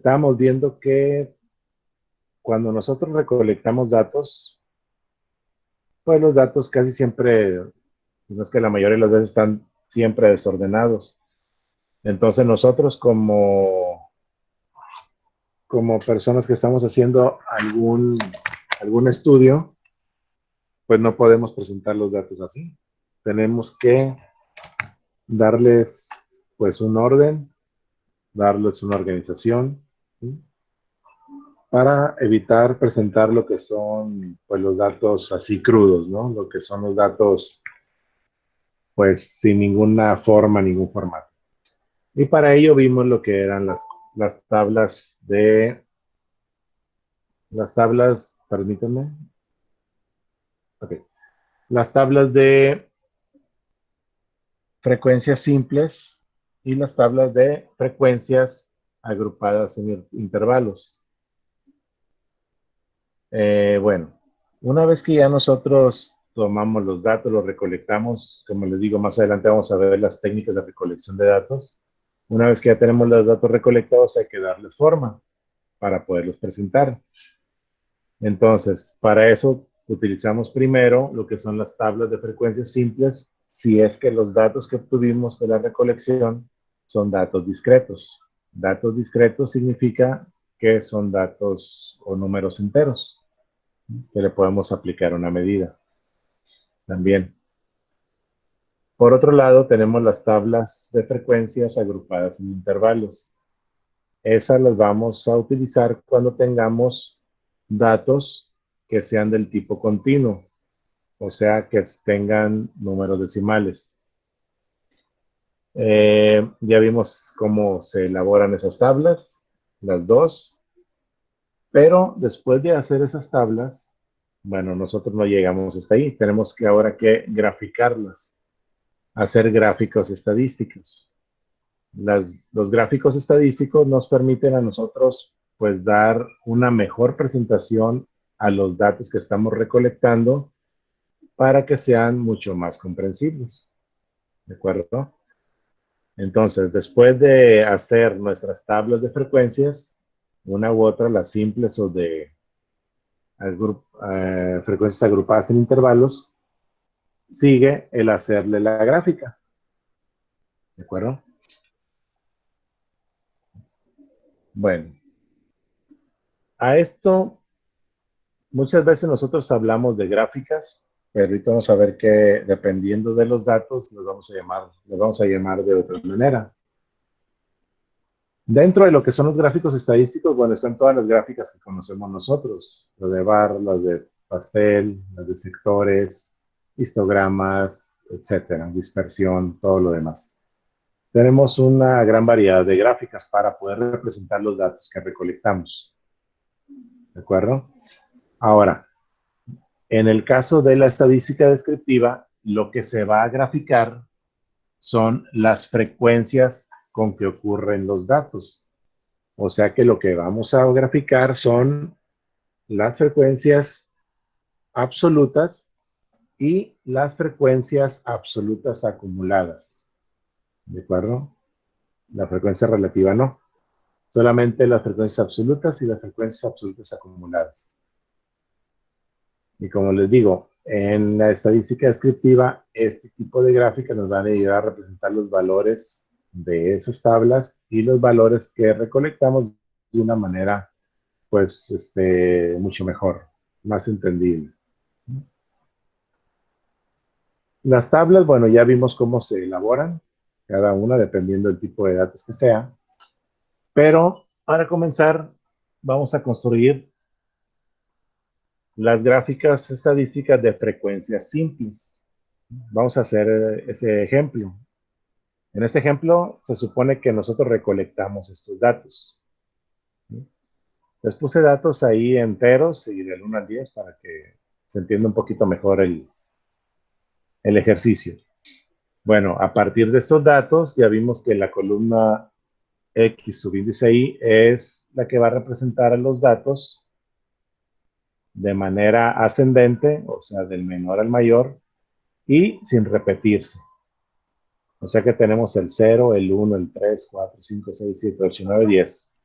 estábamos viendo que cuando nosotros recolectamos datos, pues los datos casi siempre, no es que la mayoría de las veces están siempre desordenados. Entonces nosotros como personas que estamos haciendo algún estudio, pues no podemos presentar los datos así. Tenemos que darles pues un orden, darles una organización, ¿sí? Para evitar presentar lo que son pues los datos así crudos, ¿no? Lo que son los datos pues sin ninguna forma, ningún formato. Y para ello vimos lo que eran las tablas, permítanme, okay. Las tablas de frecuencias simples y las tablas de frecuencias agrupadas en intervalos. Bueno, una vez que ya nosotros tomamos los datos, los recolectamos, como les digo, más adelante vamos a ver las técnicas de recolección de datos. Una vez que ya tenemos los datos recolectados, hay que darles forma para poderlos presentar. Entonces, para eso utilizamos primero lo que son las tablas de frecuencias simples, si es que los datos que obtuvimos de la recolección son datos discretos. Datos discretos significa que son datos o números enteros, que le podemos aplicar una medida también. Por otro lado, tenemos las tablas de frecuencias agrupadas en intervalos. Esas las vamos a utilizar cuando tengamos datos que sean del tipo continuo, o sea, que tengan números decimales. Ya vimos cómo se elaboran esas tablas, las dos, pero después de hacer esas tablas, bueno, nosotros no llegamos hasta ahí, tenemos que ahora que graficarlas, hacer gráficos estadísticos. Los gráficos estadísticos nos permiten a nosotros pues dar una mejor presentación a los datos que estamos recolectando para que sean mucho más comprensibles. ¿De acuerdo? Entonces, después de hacer nuestras tablas de frecuencias, una u otra, las simples o de frecuencias agrupadas en intervalos, sigue el hacerle la gráfica. ¿De acuerdo? Bueno, a esto muchas veces nosotros hablamos de gráficas, pero ahorita vamos a ver que dependiendo de los datos los vamos a llamar de otra manera. Dentro de lo que son los gráficos estadísticos, bueno, están todas las gráficas que conocemos nosotros, las de bar, las de pastel, las de sectores, histogramas, etcétera, dispersión, todo lo demás. Tenemos una gran variedad de gráficas para poder representar los datos que recolectamos. ¿De acuerdo? Ahora, en el caso de la estadística descriptiva, lo que se va a graficar son las frecuencias con que ocurren los datos. O sea que lo que vamos a graficar son las frecuencias absolutas y las frecuencias absolutas acumuladas. ¿De acuerdo? La frecuencia relativa no. Solamente las frecuencias absolutas y las frecuencias absolutas acumuladas. Y como les digo, en la estadística descriptiva, este tipo de gráficas nos van a ayudar a representar los valores de esas tablas y los valores que recolectamos de una manera, pues, mucho mejor, más entendible. Las tablas, bueno, ya vimos cómo se elaboran, cada una dependiendo del tipo de datos que sea. Pero para comenzar, vamos a construir las gráficas estadísticas de frecuencias simples. Vamos a hacer ese ejemplo. En este ejemplo, se supone que nosotros recolectamos estos datos. Les puse datos ahí enteros y del 1 al 10 para que se entienda un poquito mejor el ejercicio. Bueno, a partir de estos datos, ya vimos que la columna X subíndice Y es la que va a representar a los datos de manera ascendente, o sea, del menor al mayor, y sin repetirse. O sea que tenemos el 0, el 1, el 3, 4, 5, 6, 7, 8, 9, 10.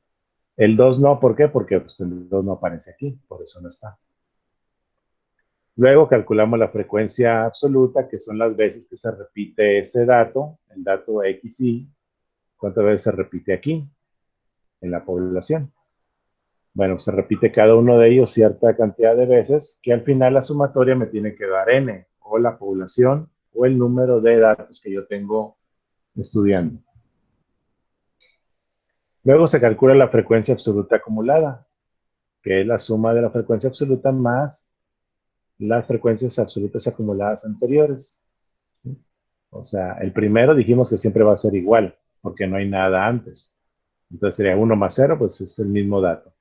El 2 no, ¿por qué? Porque pues, el 2 no aparece aquí, por eso no está. Luego calculamos la frecuencia absoluta, que son las veces que se repite ese dato, el dato XY, cuántas veces se repite aquí, en la población. Bueno, se repite cada uno de ellos cierta cantidad de veces, que al final la sumatoria me tiene que dar N, o la población, o el número de datos que yo tengo estudiando. Luego se calcula la frecuencia absoluta acumulada, que es la suma de la frecuencia absoluta más las frecuencias absolutas acumuladas anteriores. O sea, el primero dijimos que siempre va a ser igual, porque no hay nada antes. Entonces sería 1 más 0, pues es el mismo dato.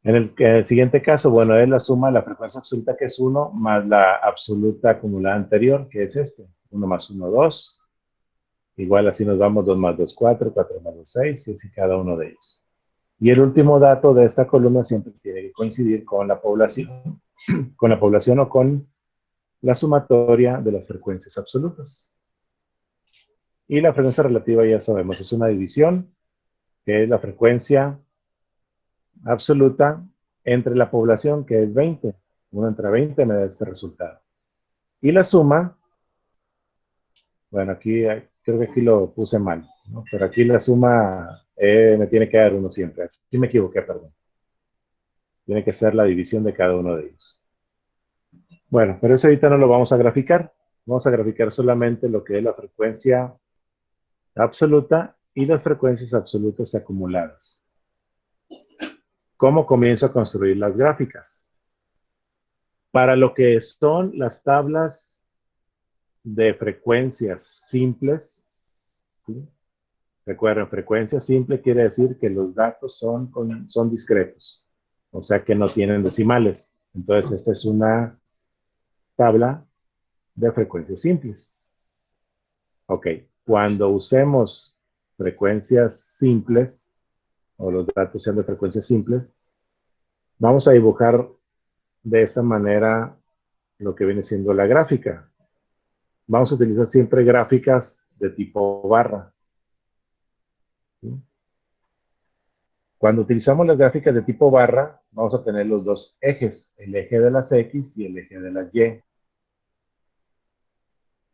En el siguiente caso, bueno, es la suma de la frecuencia absoluta, que es 1, más la absoluta acumulada anterior, que es este. 1 más 1, 2. Igual así nos vamos, 2 más 2, 4, 4 más 2, 6, y así cada uno de ellos. Y el último dato de esta columna siempre tiene que coincidir con la población o con la sumatoria de las frecuencias absolutas. Y la frecuencia relativa ya sabemos, es una división, que es la frecuencia absoluta entre la población, que es 20. 1 entre 20 me da este resultado. Y la suma, bueno, aquí creo que aquí lo puse mal, ¿no? Pero aquí la suma me tiene que dar 1 siempre. Aquí me equivoqué, perdón. Tiene que ser la división de cada uno de ellos. Bueno, pero eso ahorita no lo vamos a graficar. Vamos a graficar solamente lo que es la frecuencia absoluta y las frecuencias absolutas acumuladas. ¿Cómo comienzo a construir las gráficas? Para lo que son las tablas de frecuencias simples, ¿sí? Recuerden, frecuencia simple quiere decir que los datos son discretos, o sea que no tienen decimales. Entonces, esta es una tabla de frecuencias simples. Ok, cuando usemos frecuencias simples, o los datos sean de frecuencias simples, vamos a dibujar de esta manera lo que viene siendo la gráfica. Vamos a utilizar siempre gráficas de tipo barra. ¿Sí? Cuando utilizamos las gráficas de tipo barra, vamos a tener los dos ejes, el eje de las X y el eje de las Y.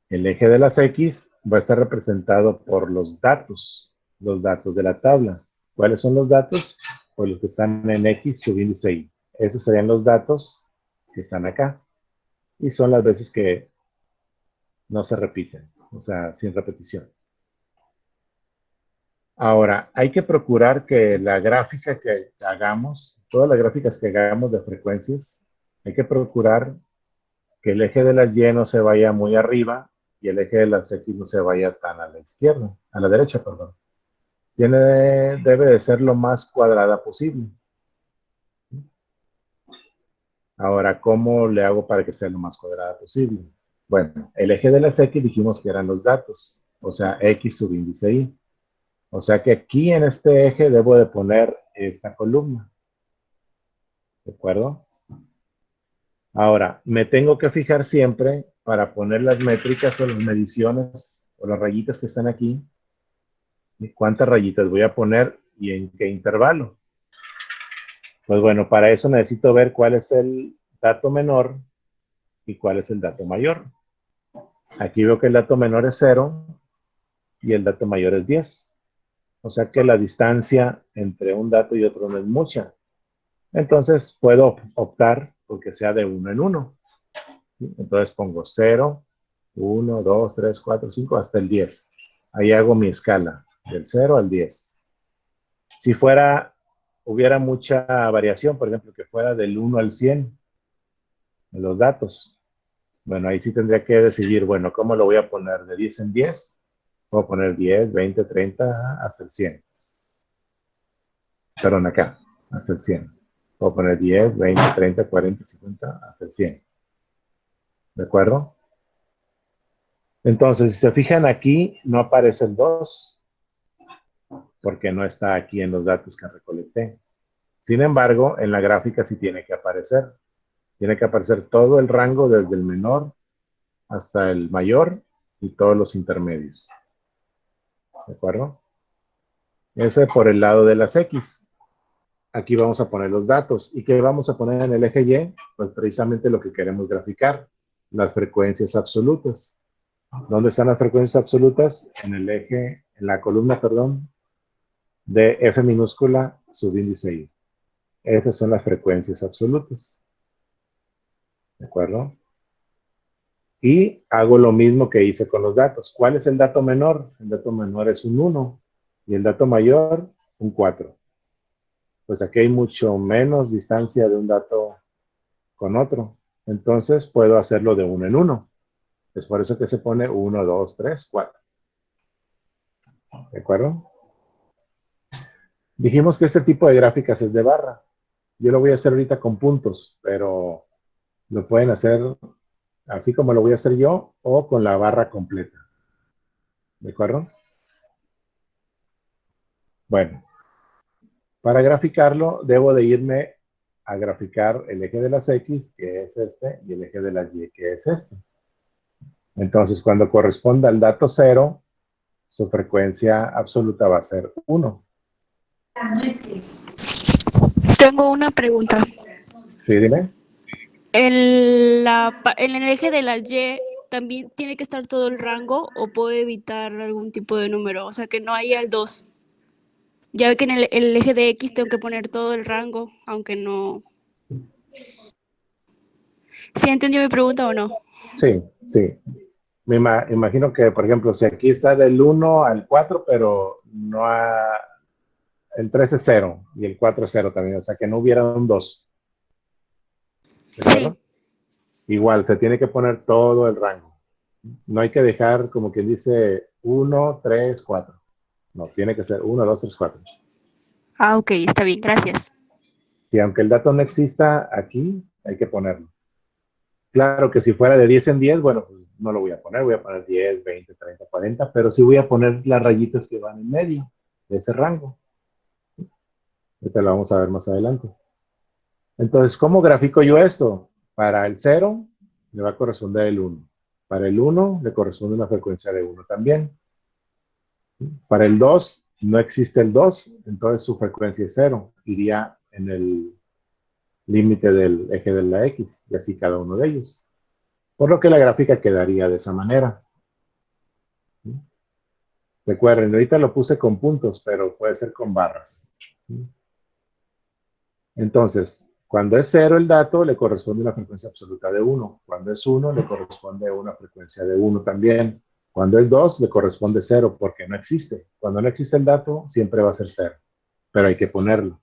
El eje de las X va a estar representado por los datos de la tabla. ¿Cuáles son los datos? Pues los que están en X subíndice Y. Esos serían los datos que están acá. Y son las veces que no se repiten, o sea, sin repetición. Ahora, hay que procurar que la gráfica que hagamos, todas las gráficas que hagamos de frecuencias, hay que procurar que el eje de las Y no se vaya muy arriba y el eje de las X no se vaya tan a la izquierda, a la derecha, perdón. Debe de ser lo más cuadrada posible. Ahora, ¿cómo le hago para que sea lo más cuadrada posible? Bueno, el eje de las X dijimos que eran los datos, o sea, X subíndice Y. O sea que aquí en este eje debo de poner esta columna. ¿De acuerdo? Ahora, me tengo que fijar siempre para poner las métricas o las mediciones o las rayitas que están aquí. ¿Cuántas rayitas voy a poner y en qué intervalo? Pues bueno, para eso necesito ver cuál es el dato menor y cuál es el dato mayor. Aquí veo que el dato menor es 0 y el dato mayor es 10. O sea que la distancia entre un dato y otro no es mucha. Entonces puedo optar porque sea de 1 en 1. Entonces pongo 0, 1, 2, 3, 4, 5 hasta el 10. Ahí hago mi escala del 0 al 10. Si hubiera mucha variación, por ejemplo, que fuera del 1 al 100 en los datos, bueno, ahí sí tendría que decidir, bueno, ¿cómo lo voy a poner? ¿De 10 en 10? Puedo poner 10, 20, 30, hasta el 100. Perdón, acá, hasta el 100. Puedo poner 10, 20, 30, 40, 50, hasta el 100. ¿De acuerdo? Entonces, si se fijan aquí, no aparece el 2, porque no está aquí en los datos que recolecté. Sin embargo, en la gráfica sí tiene que aparecer. Tiene que aparecer todo el rango desde el menor hasta el mayor y todos los intermedios. ¿De acuerdo? Ese por el lado de las X. Aquí vamos a poner los datos. ¿Y qué vamos a poner en el eje Y? Pues precisamente lo que queremos graficar, las frecuencias absolutas. ¿Dónde están las frecuencias absolutas? En el eje, en la columna, perdón, de F minúscula subíndice Y. Esas son las frecuencias absolutas. ¿De acuerdo? Y hago lo mismo que hice con los datos. ¿Cuál es el dato menor? El dato menor es un 1 y el dato mayor un 4. Pues aquí hay mucho menos distancia de un dato con otro. Entonces puedo hacerlo de uno en uno. Es por eso que se pone 1, 2, 3, 4. ¿De acuerdo? Dijimos que este tipo de gráficas es de barra. Yo lo voy a hacer ahorita con puntos, pero lo pueden hacer así como lo voy a hacer yo o con la barra completa. ¿De acuerdo? Bueno, para graficarlo debo de irme a graficar el eje de las X, que es este, y el eje de las Y, que es este. Entonces, cuando corresponda al dato 0, su frecuencia absoluta va a ser 1. Tengo una pregunta. ¿Sí, dime? En el eje de las Y también tiene que estar todo el rango o puedo evitar algún tipo de número, o sea que no haya el 2. Ya ve que en el eje de X tengo que poner todo el rango, aunque no. ¿Sí entendió mi pregunta o no? Sí, sí. Me imagino que, por ejemplo, si aquí está del 1 al 4, pero no el 3 es 0 y el 4 es 0 también, o sea que no hubiera un 2. ¿De Sí. acuerdo? Igual, se tiene que poner todo el rango. No hay que dejar como quien dice 1, 3, 4. No, tiene que ser 1, 2, 3, 4. Ah, ok, está bien, gracias. Y aunque el dato no exista aquí, hay que ponerlo. Claro que si fuera de 10 en 10, bueno, pues no lo voy a poner 10, 20, 30, 40, pero sí voy a poner las rayitas que van en medio de ese rango. Ahorita lo vamos a ver más adelante. Entonces, ¿cómo grafico yo esto? Para el 0 le va a corresponder el 1. Para el 1 le corresponde una frecuencia de 1 también. Para el 2 no existe el 2, entonces su frecuencia es 0. Iría en el límite del eje de la X, y así cada uno de ellos. Por lo que la gráfica quedaría de esa manera. Recuerden, ahorita lo puse con puntos, pero puede ser con barras. Entonces, cuando es 0 el dato, le corresponde una frecuencia absoluta de 1. Cuando es 1, le corresponde una frecuencia de 1 también. Cuando es 2, le corresponde 0 porque no existe. Cuando no existe el dato, siempre va a ser 0, pero hay que ponerlo.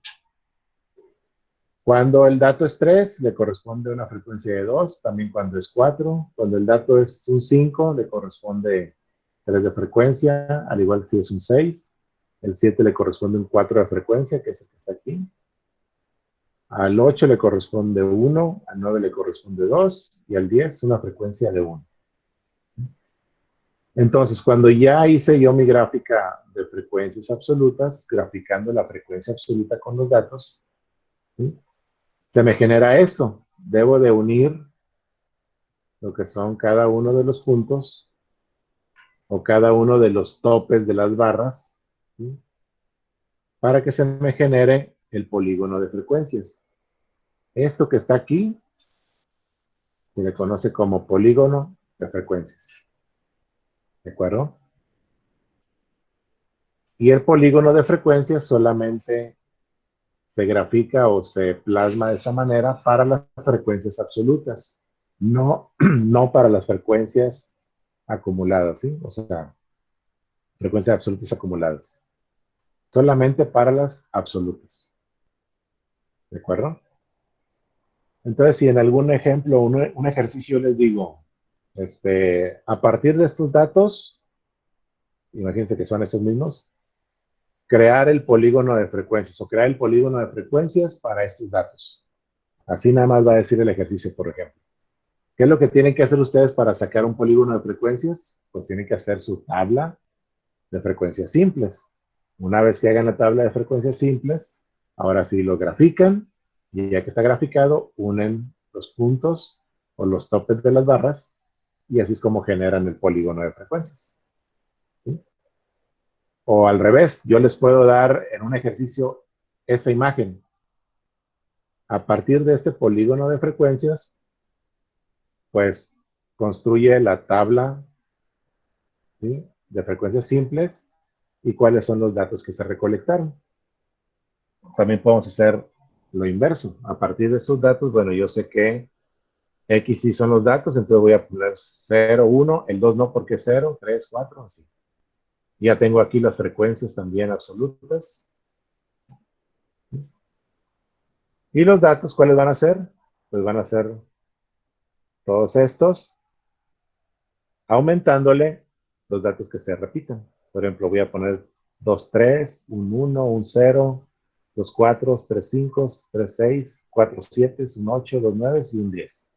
Cuando el dato es 3, le corresponde una frecuencia de 2, también cuando es 4. Cuando el dato es un 5, le corresponde 3 de frecuencia, al igual que si es un 6. El 7 le corresponde un 4 de frecuencia, que es el que está aquí. Al 8 le corresponde 1, al 9 le corresponde 2 y al 10 una frecuencia de 1. Entonces, cuando ya hice yo mi gráfica de frecuencias absolutas, graficando la frecuencia absoluta con los datos, ¿sí? Se me genera esto. Debo de unir lo que son cada uno de los puntos o cada uno de los topes de las barras, ¿sí? Para que se me genere el polígono de frecuencias. Esto que está aquí se le conoce como polígono de frecuencias. ¿De acuerdo? Y el polígono de frecuencias solamente se grafica o se plasma de esta manera para las frecuencias absolutas, no, no para las frecuencias acumuladas, ¿sí? O sea, frecuencias absolutas acumuladas. Solamente para las absolutas. ¿De acuerdo? Entonces, si en algún ejemplo, un ejercicio les digo, a partir de estos datos, imagínense que son estos mismos, crear el polígono de frecuencias o crear el polígono de frecuencias para estos datos. Así nada más va a decir el ejercicio, por ejemplo. ¿Qué es lo que tienen que hacer ustedes para sacar un polígono de frecuencias? Pues tienen que hacer su tabla de frecuencias simples. Una vez que hagan la tabla de frecuencias simples, ahora sí lo grafican y ya que está graficado, unen los puntos o los topes de las barras y así es como generan el polígono de frecuencias. ¿Sí? O al revés, yo les puedo dar en un ejercicio esta imagen. A partir de este polígono de frecuencias, pues construye la tabla, ¿sí?, de frecuencias simples y cuáles son los datos que se recolectaron. También podemos hacer lo inverso. A partir de esos datos, bueno, yo sé que X sí son los datos, entonces voy a poner 0, 1, el 2 no porque es 0, 3, 4, así. Ya tengo aquí las frecuencias también absolutas. ¿Y los datos cuáles van a ser? Pues van a ser todos estos, aumentándole los datos que se repitan. Por ejemplo, voy a poner 2, 3, un 1, un 0, 2, 4, 3, 5, 3, 6, 4, 7, un 8, 2, 9 y un 10.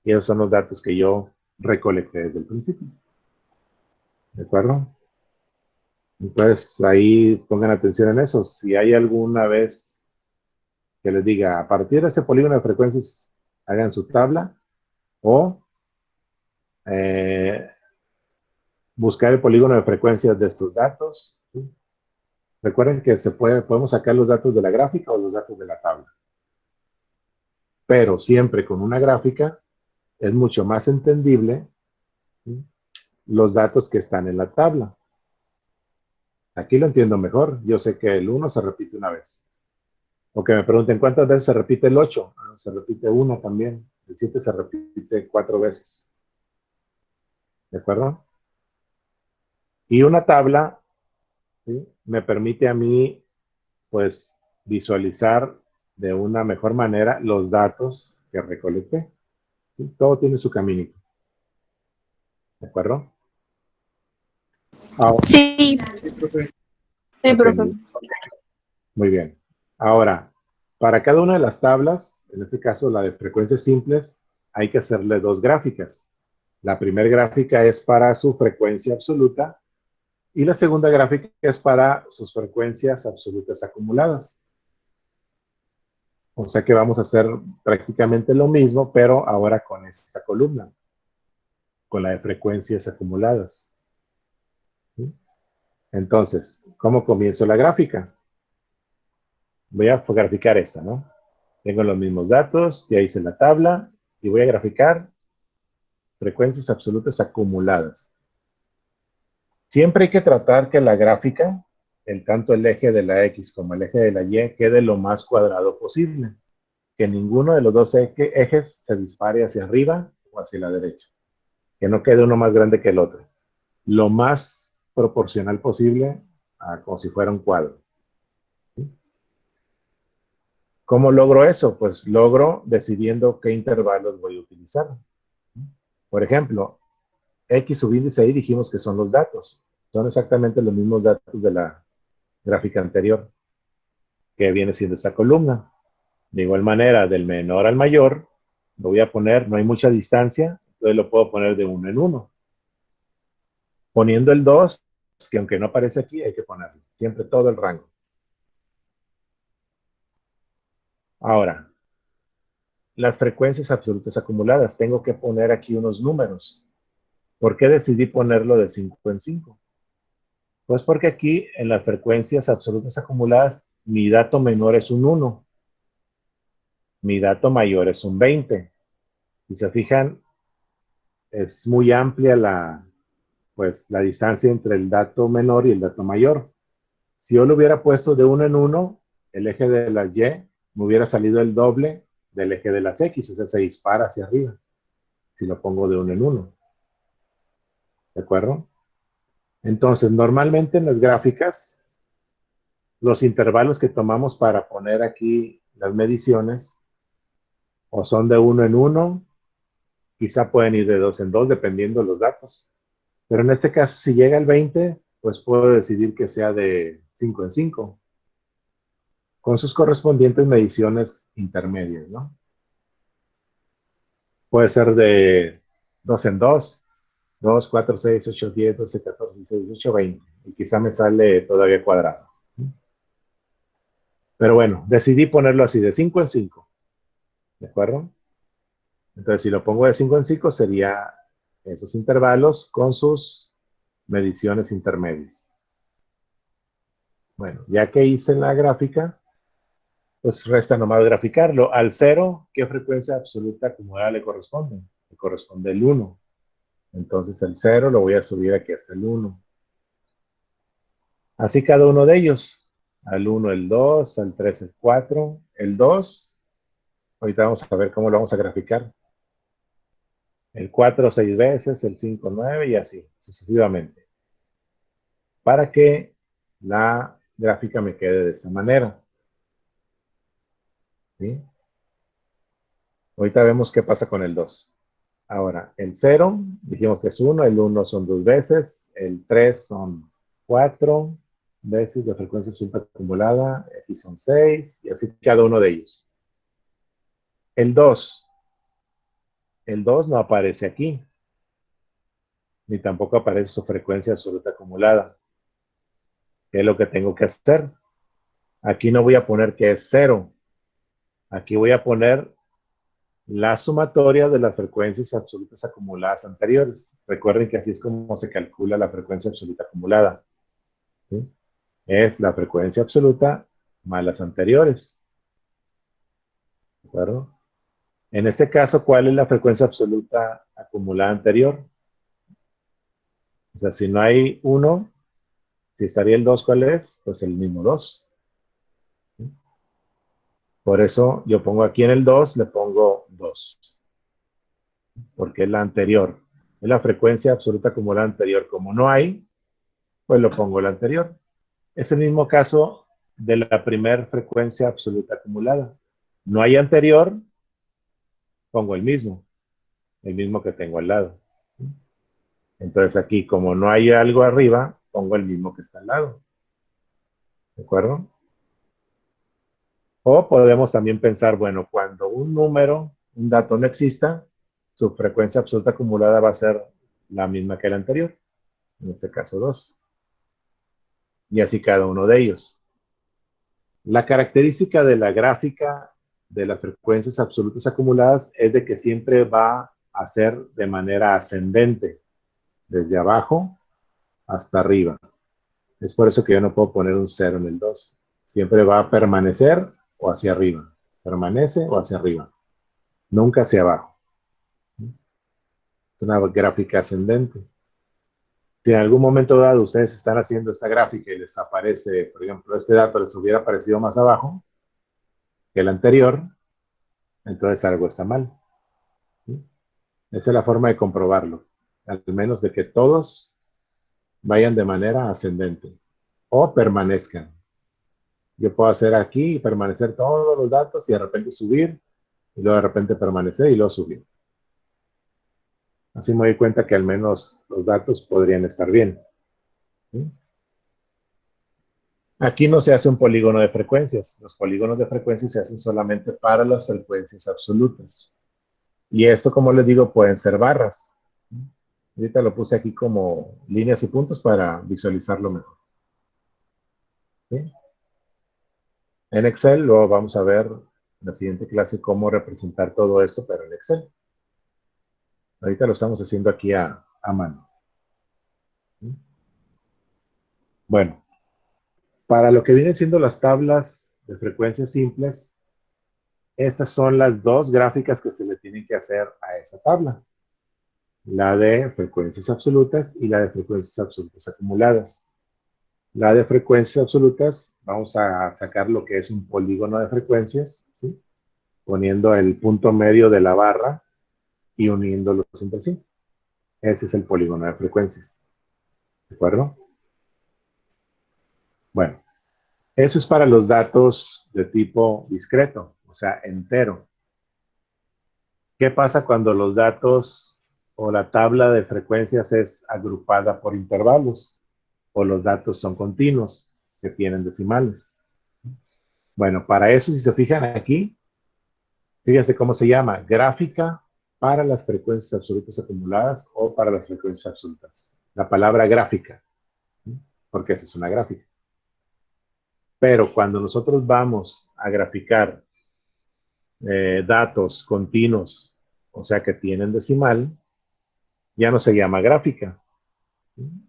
Y esos son los datos que yo recolecté desde el principio. ¿De acuerdo? Entonces, ahí pongan atención en eso. Si hay alguna vez que les diga, a partir de ese polígono de frecuencias, hagan su tabla, o eh, buscar el polígono de frecuencias de estos datos, ¿sí? Recuerden que podemos sacar los datos de la gráfica o los datos de la tabla. Pero siempre con una gráfica es mucho más entendible, ¿sí?, los datos que están en la tabla. Aquí lo entiendo mejor. Yo sé que el 1 se repite una vez. O que me pregunten, ¿cuántas veces se repite el 8? Se repite una también. El 7 se repite 4 veces. ¿De acuerdo? Y una tabla, ¿sí?, me permite a mí, pues, visualizar de una mejor manera los datos que recolecté. ¿Sí? Todo tiene su caminito. ¿De acuerdo? Ahora, Sí, sí, profe. Sí, Ok, profe. muy bien. Ahora, para cada una de las tablas, en este caso la de frecuencias simples, hay que hacerle dos gráficas. La primera gráfica es para su frecuencia absoluta y la segunda gráfica es para sus frecuencias absolutas acumuladas. O sea que vamos a hacer prácticamente lo mismo, pero ahora con esta columna, con la de frecuencias acumuladas. ¿Sí? Entonces, ¿cómo comienzo la gráfica? Voy a graficar esta, ¿no? Tengo los mismos datos, ya hice la tabla y voy a graficar frecuencias absolutas acumuladas. Siempre hay que tratar que la gráfica, tanto el eje de la X como el eje de la Y, quede lo más cuadrado posible. Que ninguno de los dos ejes se dispare hacia arriba o hacia la derecha. Que no quede uno más grande que el otro. Lo más proporcional posible, como si fuera un cuadro. ¿Cómo logro eso? Pues logro decidiendo qué intervalos voy a utilizar. Por ejemplo, X subíndice ahí dijimos que son los datos. Son exactamente los mismos datos de la gráfica anterior, que viene siendo esta columna. De igual manera, del menor al mayor, lo voy a poner, no hay mucha distancia, entonces lo puedo poner de uno en uno. Poniendo el 2, que aunque no aparece aquí, hay que ponerlo. Siempre todo el rango. Ahora, las frecuencias absolutas acumuladas. Tengo que poner aquí unos números. ¿Por qué decidí ponerlo de 5 en 5? Pues porque aquí en las frecuencias absolutas acumuladas, mi dato menor es un 1. Mi dato mayor es un 20. Si se fijan, es muy amplia la distancia entre el dato menor y el dato mayor. Si yo lo hubiera puesto de uno en uno, el eje de las Y me hubiera salido el doble del eje de las X, o sea, se dispara hacia arriba, si lo pongo de uno en uno. ¿De acuerdo? Entonces, normalmente en las gráficas, los intervalos que tomamos para poner aquí las mediciones, o son de uno en uno, quizá pueden ir de dos en dos, dependiendo de los datos. Pero en este caso, si llega al 20, pues puedo decidir que sea de 5 en 5, con sus correspondientes mediciones intermedias, ¿no? Puede ser de 2 en 2, 2, 4, 6, 8, 10, 12, 14, 16, 18, 20. Y quizá me sale todavía cuadrado. Pero bueno, decidí ponerlo así, de 5 en 5. ¿De acuerdo? Entonces, si lo pongo de 5 en 5, sería esos intervalos con sus mediciones intermedias. Bueno, ya que hice la gráfica, pues resta nomás graficarlo. Al 0, ¿qué frecuencia absoluta acumulada le corresponde? Le corresponde el 1. Entonces el 0 lo voy a subir aquí hasta el 1. Así cada uno de ellos. Al 1 el 2, al 3 el 4, el 2. Ahorita vamos a ver cómo lo vamos a graficar. El 4 6 veces, el 5 9 y así, sucesivamente. Para que la gráfica me quede de esa manera. ¿Sí? Ahorita vemos qué pasa con el 2. Ahora, el 0, dijimos que es 1, el 1 son 2 veces, el 3 son 4 veces de frecuencia absoluta acumulada, aquí son 6, y así cada uno de ellos. El 2 no aparece aquí, ni tampoco aparece su frecuencia absoluta acumulada. ¿Qué es lo que tengo que hacer? Aquí no voy a poner que es 0, aquí voy a poner la sumatoria de las frecuencias absolutas acumuladas anteriores. Recuerden que así es como se calcula la frecuencia absoluta acumulada. ¿Sí? Es la frecuencia absoluta más las anteriores. ¿De acuerdo? En este caso, ¿cuál es la frecuencia absoluta acumulada anterior? O sea, si no hay 1, si estaría el 2, ¿cuál es? Pues el mismo 2. ¿Sí? Por eso yo pongo aquí en el 2, le pongo 2. Porque es la anterior. Es la frecuencia absoluta acumulada anterior. Como no hay, pues lo pongo la anterior. Es el mismo caso de la primera frecuencia absoluta acumulada. No hay anterior, pongo el mismo que tengo al lado. Entonces aquí, como no hay algo arriba, pongo el mismo que está al lado. ¿De acuerdo? O podemos también pensar, bueno, cuando un número, un dato no exista, su frecuencia absoluta acumulada va a ser la misma que la anterior, en este caso 2. Y así cada uno de ellos. La característica de la gráfica de las frecuencias absolutas acumuladas es de que siempre va a ser de manera ascendente, desde abajo hasta arriba. Es por eso que yo no puedo poner un 0 en el 2. Siempre va a permanecer o hacia arriba. Permanece o hacia arriba. Nunca hacia abajo. Es una gráfica ascendente. Si en algún momento dado ustedes están haciendo esta gráfica y les aparece, por ejemplo, este dato les hubiera aparecido más abajo que el anterior, entonces algo está mal. ¿Sí? Esa es la forma de comprobarlo. Al menos de que todos vayan de manera ascendente o permanezcan. Yo puedo hacer aquí y permanecer todos los datos y de repente subir, y luego de repente permanecer y luego subir. Así me doy cuenta que al menos los datos podrían estar bien. ¿Sí? Aquí no se hace un polígono de frecuencias. Los polígonos de frecuencias se hacen solamente para las frecuencias absolutas. Y esto, como les digo, pueden ser barras. Ahorita lo puse aquí como líneas y puntos para visualizarlo mejor. ¿Sí? En Excel luego vamos a ver en la siguiente clase cómo representar todo esto, pero en Excel. Ahorita lo estamos haciendo aquí a mano. ¿Sí? Bueno, para lo que vienen siendo las tablas de frecuencias simples, estas son las dos gráficas que se le tienen que hacer a esa tabla. La de frecuencias absolutas y la de frecuencias absolutas acumuladas. La de frecuencias absolutas, vamos a sacar lo que es un polígono de frecuencias, ¿sí? Poniendo el punto medio de la barra y uniéndolos entre sí. Ese es el polígono de frecuencias. ¿De acuerdo? Bueno, eso es para los datos de tipo discreto, o sea, entero. ¿Qué pasa cuando los datos o la tabla de frecuencias es agrupada por intervalos o los datos son continuos que tienen decimales? Bueno, para eso, si se fijan aquí, fíjense cómo se llama, gráfica para las frecuencias absolutas acumuladas o para las frecuencias absolutas. La palabra gráfica, porque esa es una gráfica. Pero cuando nosotros vamos a graficar datos continuos, o sea que tienen decimal, ya no se llama gráfica,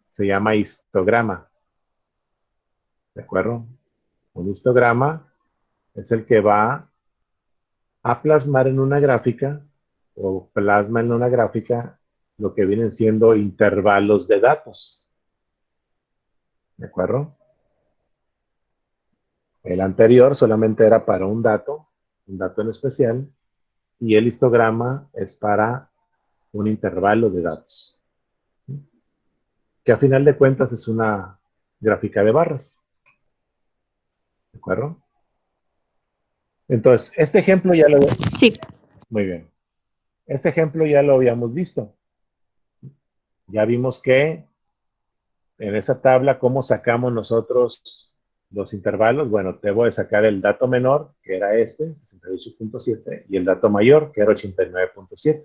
se llama histograma. ¿De acuerdo? Un histograma es el que va a plasmar en una gráfica o plasma en una gráfica lo que vienen siendo intervalos de datos. ¿De acuerdo? El anterior solamente era para un dato en especial, y el histograma es para un intervalo de datos, que a final de cuentas es una gráfica de barras. ¿De acuerdo? Entonces, este ejemplo ya lo... Sí. Muy bien. Este ejemplo ya lo habíamos visto. Ya vimos que en esa tabla, ¿cómo sacamos nosotros los intervalos? Bueno, debo de sacar el dato menor, que era este, 68.7, y el dato mayor, que era 89.7.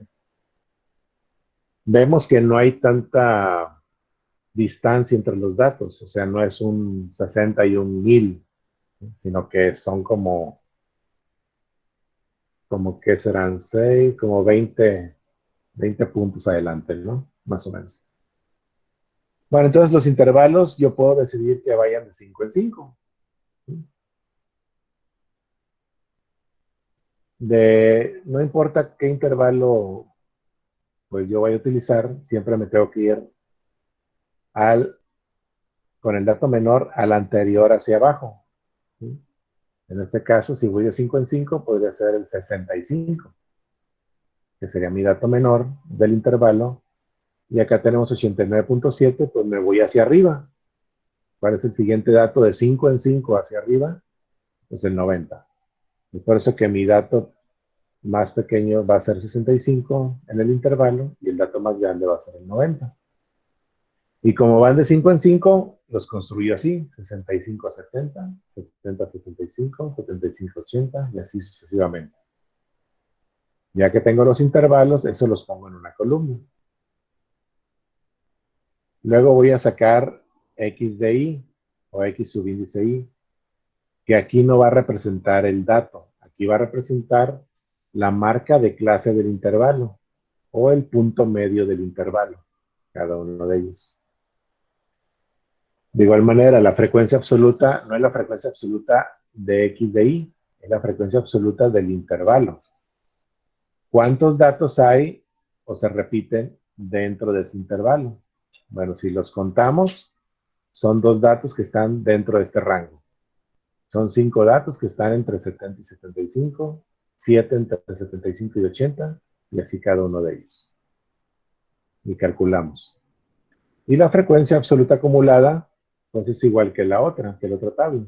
Vemos que no hay tanta distancia entre los datos, o sea, no es un 60 y un 1000, sino que son como que serán 6, como 20 puntos adelante, ¿no? Más o menos. Bueno, entonces los intervalos yo puedo decidir que vayan de 5 en 5. No importa qué intervalo pues yo vaya a utilizar, siempre me tengo que ir con el dato menor al anterior hacia abajo. ¿Sí? En este caso, si voy de 5 en 5, podría ser el 65, que sería mi dato menor del intervalo. Y acá tenemos 89.7, pues me voy hacia arriba. ¿Cuál es el siguiente dato de 5 en 5 hacia arriba? Pues el 90. Es por eso que mi dato más pequeño va a ser 65 en el intervalo y el dato más grande va a ser el 90. Y como van de 5 en 5, los construyo así: 65 a 70, 70 a 75, 75 a 80 y así sucesivamente. Ya que tengo los intervalos, eso los pongo en una columna. Luego voy a sacar x de y, o x subíndice y, que aquí no va a representar el dato. Aquí va a representar la marca de clase del intervalo, o el punto medio del intervalo, cada uno de ellos. De igual manera, la frecuencia absoluta no es la frecuencia absoluta de x de y, es la frecuencia absoluta del intervalo. ¿Cuántos datos hay o se repiten dentro de ese intervalo? Bueno, si los contamos, son 2 datos que están dentro de este rango. Son 5 datos que están entre 70 y 75, 7 entre 75 y 80, y así cada uno de ellos. Y calculamos. Y la frecuencia absoluta acumulada, pues es igual que la otra tabla.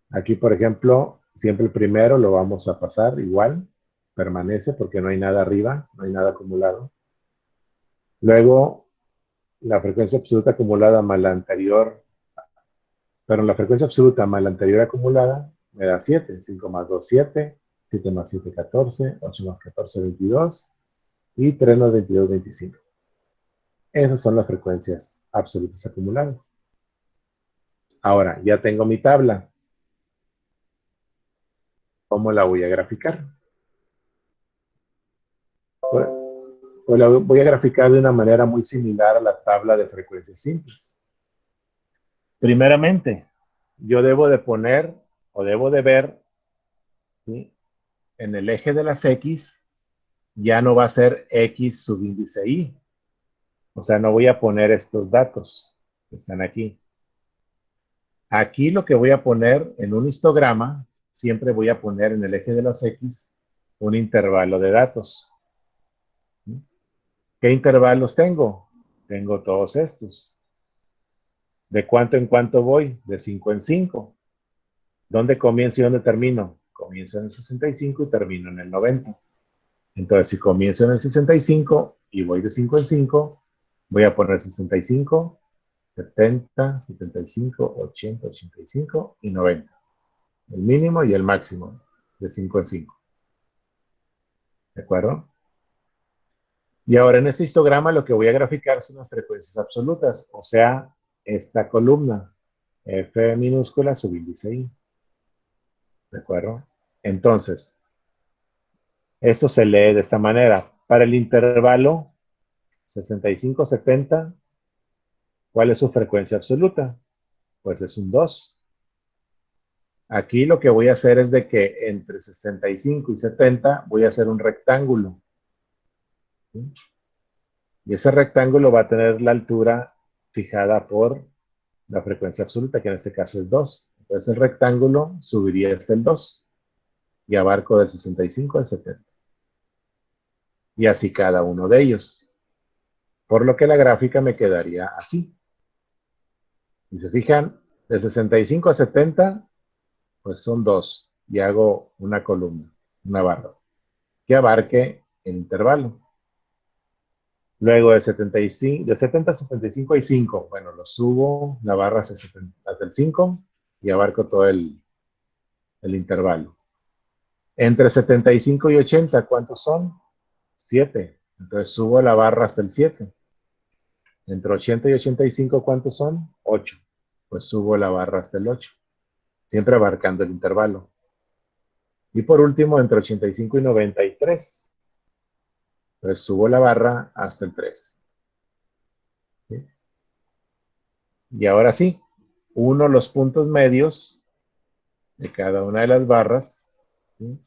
Aquí, por ejemplo, siempre el primero lo vamos a pasar igual, permanece porque no hay nada arriba, no hay nada acumulado. Luego, la frecuencia absoluta acumulada más la anterior, pero la frecuencia absoluta más la anterior acumulada me da 7. 5 más 2, 7. 7 más 7, 14. 8 más 14, 22. Y 3 más 22, 25. Esas son las frecuencias absolutas acumuladas. Ahora, ya tengo mi tabla. ¿Cómo la voy a graficar? Pues la voy a graficar de una manera muy similar a la tabla de frecuencias simples. Primeramente, yo debo de poner o debo de ver, ¿sí?, en el eje de las X ya no va a ser X subíndice Y. O sea, no voy a poner estos datos que están aquí. Aquí lo que voy a poner en un histograma, siempre voy a poner en el eje de las X un intervalo de datos. ¿Qué intervalos tengo? Tengo todos estos. ¿De cuánto en cuánto voy? De 5 en 5. ¿Dónde comienzo y dónde termino? Comienzo en el 65 y termino en el 90. Entonces, si comienzo en el 65 y voy de 5 en 5, voy a poner 65, 70, 75, 80, 85 y 90. El mínimo y el máximo de 5 en 5. ¿De acuerdo? Y ahora en este histograma lo que voy a graficar son las frecuencias absolutas, o sea, esta columna, F minúscula subíndice I. ¿De acuerdo? Entonces, esto se lee de esta manera. Para el intervalo 65-70, ¿cuál es su frecuencia absoluta? pues es un 2. Aquí lo que voy a hacer es de que entre 65 y 70 voy a hacer un rectángulo. ¿Sí? Y ese rectángulo va a tener la altura fijada por la frecuencia absoluta, que en este caso es 2. Entonces el rectángulo subiría hasta el 2 y abarco del 65 al 70. Y así cada uno de ellos. Por lo que la gráfica me quedaría así. Si se fijan, de 65 a 70, pues son 2. Y hago una columna, una barra, que abarque el intervalo. Luego de 70 a 75 hay 5. Bueno, lo subo la barra hasta el 5 y abarco todo el intervalo. Entre 75 y 80, ¿cuántos son? 7. Entonces subo la barra hasta el 7. Entre 80 y 85, ¿cuántos son? 8. Pues subo la barra hasta el 8. Siempre abarcando el intervalo. Y por último, entre 85 y 93. Pues subo la barra hasta el 3. ¿Sí? Y ahora sí, uno los puntos medios de cada una de las barras, ¿sí?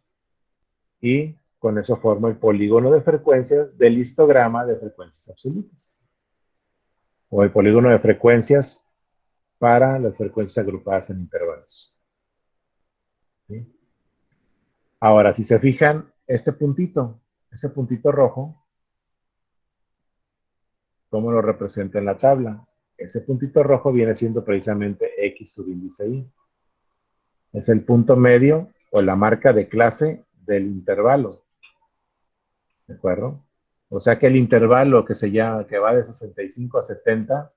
Y con eso formo el polígono de frecuencias del histograma de frecuencias absolutas. O el polígono de frecuencias para las frecuencias agrupadas en intervalos. ¿Sí? Ahora, si se fijan, ese puntito rojo, ¿cómo lo representa en la tabla? Ese puntito rojo viene siendo precisamente X subíndice Y. Es el punto medio o la marca de clase del intervalo. ¿De acuerdo? O sea que el intervalo que va de 65 a 70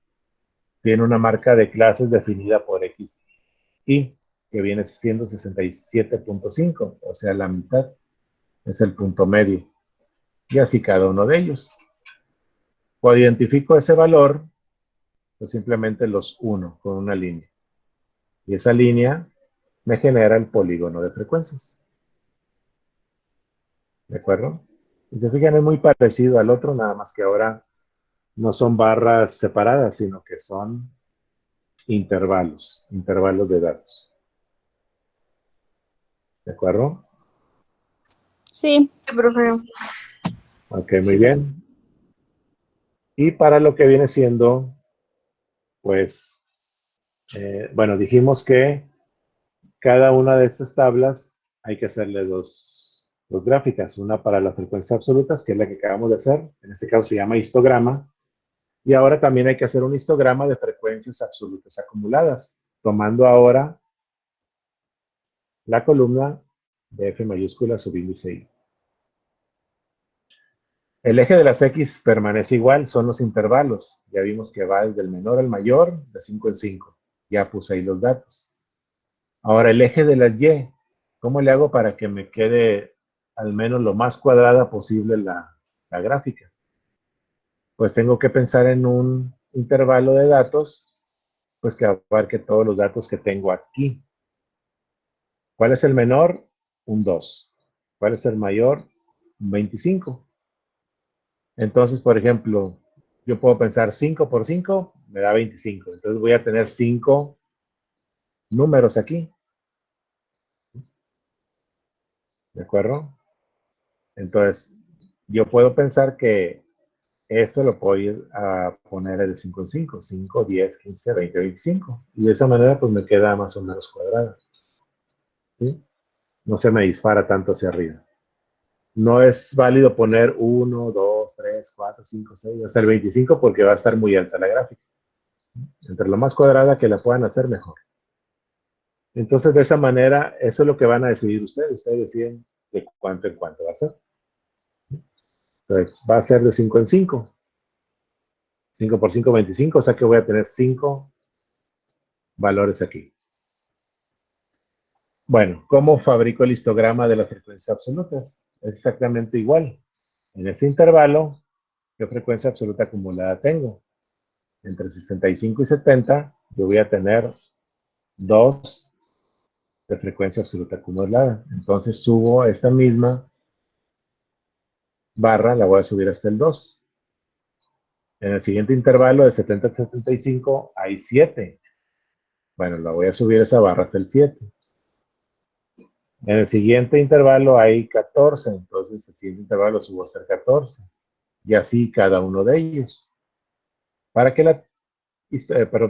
tiene una marca de clases definida por X y que viene siendo 67.5, o sea, la mitad es el punto medio. Y así cada uno de ellos. Cuando identifico ese valor, pues simplemente los uno con una línea. Y esa línea me genera el polígono de frecuencias. ¿De acuerdo? Y se fijan, es muy parecido al otro, nada más que ahora no son barras separadas, sino que son intervalos de datos. ¿De acuerdo? Sí, profe. Ok, muy bien. Y para lo que viene siendo, pues, bueno, dijimos que cada una de estas tablas hay que hacerle dos gráficas. Una para las frecuencias absolutas, que es la que acabamos de hacer. En este caso se llama histograma. Y ahora también hay que hacer un histograma de frecuencias absolutas acumuladas, tomando ahora la columna de F mayúscula subíndice Y. El eje de las X permanece igual, son los intervalos. Ya vimos que va desde el menor al mayor, de 5 en 5. Ya puse ahí los datos. Ahora el eje de las Y, ¿cómo le hago para que me quede al menos lo más cuadrada posible la gráfica? Pues tengo que pensar en un intervalo de datos, pues que abarque todos los datos que tengo aquí. ¿Cuál es el menor? Un 2. ¿Cuál es el mayor? Un 25. Entonces, por ejemplo, yo puedo pensar 5 por 5 me da 25. Entonces voy a tener 5 números aquí. ¿De acuerdo? Entonces, yo puedo pensar que esto lo puedo ir a poner de 5 en 5. 5, 10, 15, 20, 25. Y de esa manera, pues me queda más o menos cuadrada. ¿Sí? No se me dispara tanto hacia arriba. No es válido poner 1, 2, 3, 4, 5, 6, hasta el 25 porque va a estar muy alta la gráfica. Entre lo más cuadrada que la puedan hacer, mejor. Entonces, de esa manera, eso es lo que van a decidir ustedes. Ustedes deciden de cuánto en cuánto va a ser. Entonces, va a ser de 5 en 5. 5 por 5, 25. O sea que voy a tener 5 valores aquí. Bueno, ¿cómo fabrico el histograma de las frecuencias absolutas? Es exactamente igual. En ese intervalo, ¿qué frecuencia absoluta acumulada tengo? Entre 65 y 70, yo voy a tener 2 de frecuencia absoluta acumulada. Entonces subo esta misma barra, la voy a subir hasta el 2. En el siguiente intervalo de 70 a 75 hay 7. Bueno, la voy a subir esa barra hasta el 7. En el siguiente intervalo hay 14, entonces el siguiente intervalo lo subo a ser 14. Y así cada uno de ellos. Para que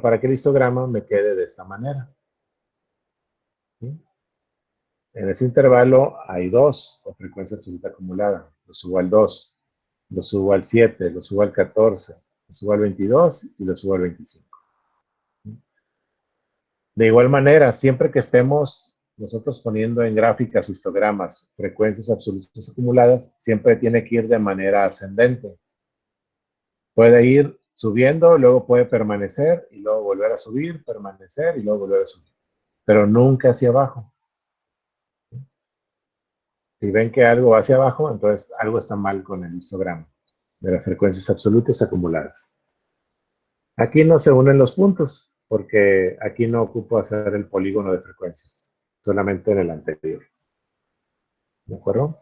para que el histograma me quede de esta manera. ¿Sí? En ese intervalo hay 2 con frecuencia absoluta acumulada. Lo subo al 2, lo subo al 7, lo subo al 14, lo subo al 22 y lo subo al 25. De igual manera, siempre que estemos nosotros poniendo en gráficas o histogramas frecuencias absolutas acumuladas, siempre tiene que ir de manera ascendente. Puede ir subiendo, luego puede permanecer y luego volver a subir, permanecer y luego volver a subir. Pero nunca hacia abajo. Si ven que algo va hacia abajo, entonces algo está mal con el histograma de las frecuencias absolutas acumuladas. Aquí no se unen los puntos, porque aquí no ocupo hacer el polígono de frecuencias, solamente en el anterior. ¿De acuerdo?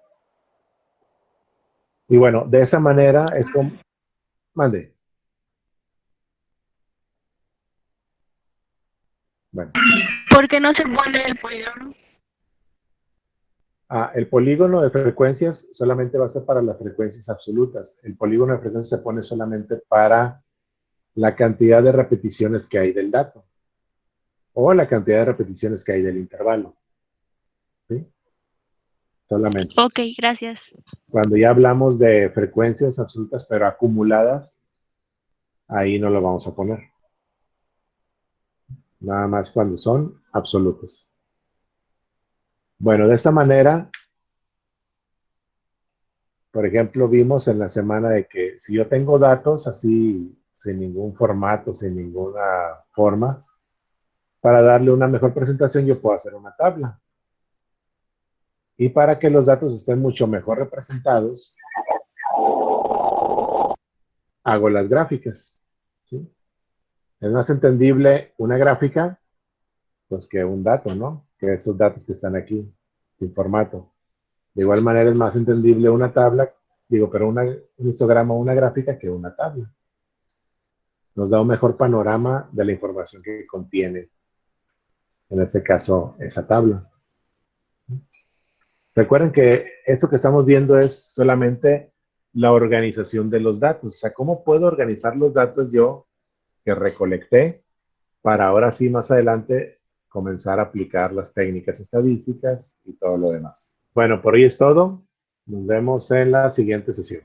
Y bueno, de esa manera es como... Mande. Bueno. ¿Por qué no se pone el polígono? El polígono de frecuencias solamente va a ser para las frecuencias absolutas. El polígono de frecuencias se pone solamente para la cantidad de repeticiones que hay del dato o la cantidad de repeticiones que hay del intervalo. ¿Sí? Solamente. Ok, gracias. Cuando ya hablamos de frecuencias absolutas pero acumuladas, ahí no lo vamos a poner. Nada más cuando son absolutas. Bueno, de esta manera, por ejemplo, vimos en la semana de que si yo tengo datos así, sin ningún formato, sin ninguna forma, para darle una mejor presentación yo puedo hacer una tabla. Y para que los datos estén mucho mejor representados, hago las gráficas. ¿Sí? Es más entendible una gráfica pues que un dato, ¿no? Que esos datos que están aquí, sin formato. De igual manera es más entendible una tabla, pero un histograma o una gráfica que una tabla. Nos da un mejor panorama de la información que contiene, en este caso, esa tabla. Recuerden que esto que estamos viendo es solamente la organización de los datos. O sea, ¿cómo puedo organizar los datos yo que recolecté para ahora sí más adelante comenzar a aplicar las técnicas estadísticas y todo lo demás? Bueno, por hoy es todo. Nos vemos en la siguiente sesión.